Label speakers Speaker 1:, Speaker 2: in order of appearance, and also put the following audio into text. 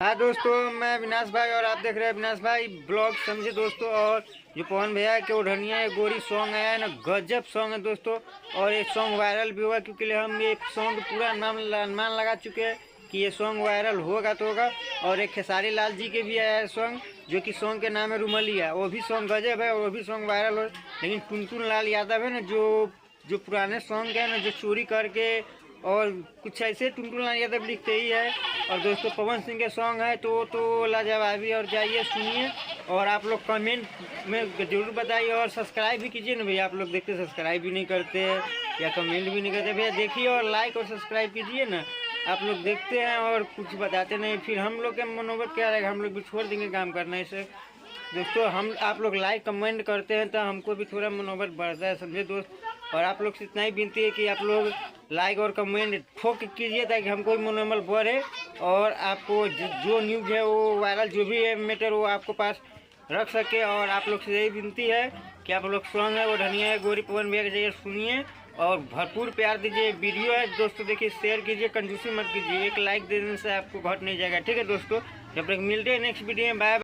Speaker 1: हाँ दोस्तों, मैं अविनाश भाई और आप देख रहे हैं अविनाश भाई ब्लॉग समझे दोस्तों। और जो पवन भैया के ओढ़निया है गोरी सॉन्ग आया है ना, गजब सॉन्ग है दोस्तों। और ये सॉन्ग वायरल भी हुआ क्योंकि हम ये सॉन्ग पूरा अनुमान लगा चुके हैं कि ये सॉन्ग वायरल होगा तो होगा। और एक खेसारी लाल जी के भी आया है सॉन्ग, जो कि सॉन्ग के नाम है रुमलिया। वो भी सॉन्ग गजब है, वो भी सॉन्ग वायरल हो। लेकिन टुनटुन लाल यादव है ना, जो जो पुराने सॉन्ग है ना, जो चोरी करके और कुछ ऐसे टुनटुन लाल यादव लिखते ही है। और दोस्तों पवन सिंह के सॉन्ग है तो लाजवाबी। और जाइए सुनिए और आप लोग कमेंट में ज़रूर बताइए और सब्सक्राइब भी कीजिए ना भैया। आप लोग देखते सब्सक्राइब भी नहीं करते या कमेंट भी नहीं करते भैया। देखिए और लाइक और सब्सक्राइब कीजिए ना। आप लोग देखते हैं और कुछ बताते नहीं, फिर हम लोग का मनोबत क्या रहेगा, हम लोग भी छोड़ देंगे काम करना। इसे दोस्तों हम आप लोग लाइक कमेंट करते हैं तो हमको भी थोड़ा मनोबत बढ़ता है, समझे दोस्त। और आप लोग से इतना ही विनती है कि आप लोग लाइक और कमेंट ठोक कीजिए ताकि हमको भी मनोबल बढ़े। और आपको जो न्यूज़ है वो वायरल जो भी है मैटर वो आपको पास रख सके। और आप लोग से यही विनती है कि आप लोग सॉन्ग है वो धनिया है गोरी पवन भैया के जरिए सुनिए और भरपूर प्यार दीजिए। वीडियो है दोस्तों देखिए, शेयर कीजिए, कंजूसी मत कीजिए। एक लाइक देने से आपको घट नहीं जाएगा, ठीक है दोस्तों। जब तक मिलते हैं नेक्स्ट वीडियो में, बाय।